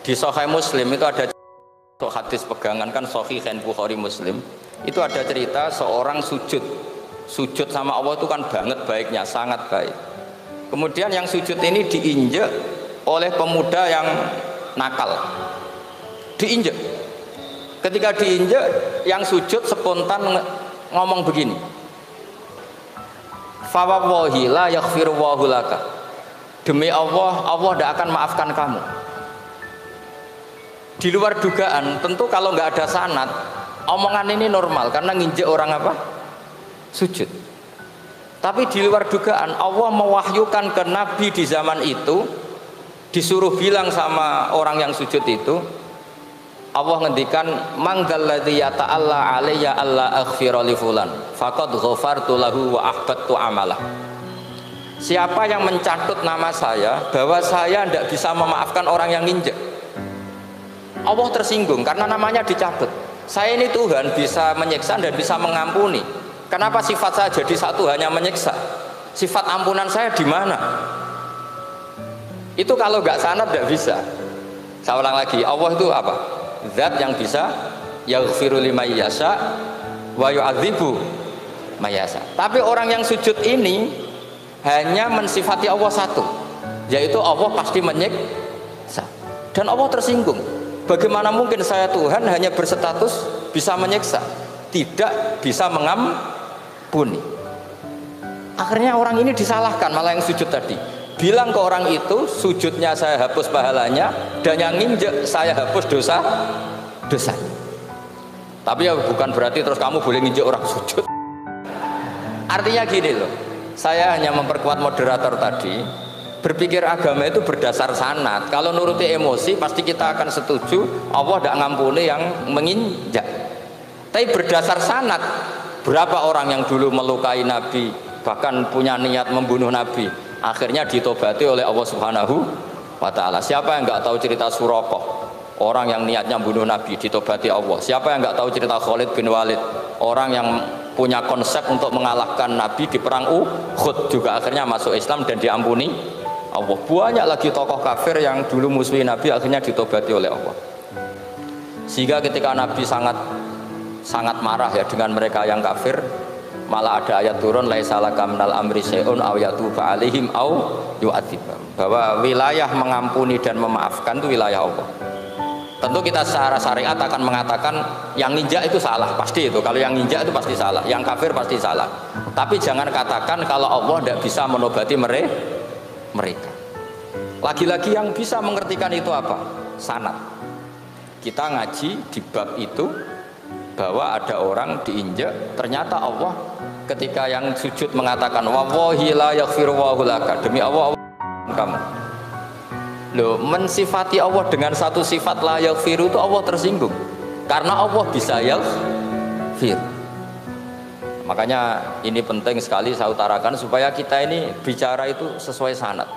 Di Sahih Muslim itu ada hadis pegangan kan Sahih Bukhari Muslim. Itu ada cerita seorang sujud sama Allah itu kan banget baiknya, sangat baik. Kemudian yang sujud ini diinjek oleh pemuda yang nakal. Diinjek. Ketika diinjek, yang sujud spontan ngomong begini. Fa wallahi la yaghfiru Allahu laka. Demi Allah, Allah tidak akan maafkan kamu. Di luar dugaan, tentu kalau nggak ada sanad, omongan ini normal karena nginjek orang apa? Sujud. Tapi di luar dugaan, Allah mewahyukan ke Nabi di zaman itu, disuruh bilang sama orang yang sujud itu, Allah ngendikan, manggalladzi yata'alla alayya alla aghfira li fulan faqad ghafartu lahu wa ahbattu amalah. Siapa yang mencatut nama saya bahwa saya tidak bisa memaafkan orang yang nginjek, Allah tersinggung karena namanya dicabut. Saya ini Tuhan bisa menyiksa dan bisa mengampuni. Kenapa sifat saya jadi satu hanya menyiksa? Sifat ampunan saya di mana? Itu kalau nggak sanad tidak bisa. Saya ulang lagi, Allah itu apa? Zat yang bisa yaghfiru liman yasha wa yu'adzibu may yasha. Tapi orang yang sujud ini hanya mensifati Allah satu, yaitu Allah pasti menyiksa. Dan Allah tersinggung. Bagaimana mungkin saya Tuhan hanya berstatus bisa menyiksa, tidak bisa mengampuni. Akhirnya orang ini disalahkan, malah yang sujud tadi bilang ke orang itu, sujudnya saya hapus pahalanya, dan yang nginjek saya hapus dosanya. Tapi ya bukan berarti terus kamu boleh nginjek orang sujud. Artinya gini loh, saya hanya memperkuat moderator tadi. Berpikir agama itu berdasar sanad. Kalau nuruti emosi pasti kita akan setuju Allah tidak ngampuni yang menginjak. Tapi berdasar sanad, berapa orang yang dulu melukai Nabi, bahkan punya niat membunuh Nabi, akhirnya ditobati oleh Allah Subhanahu wa Ta'ala. Siapa yang nggak tahu cerita Suraqah, orang yang niatnya membunuh Nabi, ditobati Allah. Siapa yang nggak tahu cerita Khalid bin Walid, orang yang punya konsep untuk mengalahkan Nabi di perang Uhud, juga akhirnya masuk Islam dan diampuni Allah. Banyak lagi tokoh kafir yang dulu musuhin Nabi akhirnya ditobati oleh Allah. Sehingga ketika Nabi sangat marah ya dengan mereka yang kafir, malah ada ayat turun laisa laka minal amri syai'un aw yatuba alaihim aw yu'adzibahum, bahwa wilayah mengampuni dan memaafkan itu wilayah Allah. Tentu kita secara syariat akan mengatakan yang nginjak itu salah, pasti itu. Kalau yang nginjak itu pasti salah, yang kafir pasti salah. Tapi jangan katakan kalau Allah tidak bisa menobati mereka. Lagi-lagi yang bisa mengertikan itu apa? Sanad. Kita ngaji di bab itu bahwa ada orang diinjak, ternyata Allah ketika yang sujud mengatakan wallahi la yaghfiru Allahu laka, demi Allah kamu. Loh, mensifati Allah dengan satu sifat la yaghfiru itu Allah tersinggung. Karena Allah bisa yaghfir. Makanya ini penting sekali saya utarakan supaya kita ini bicara itu sesuai sanad.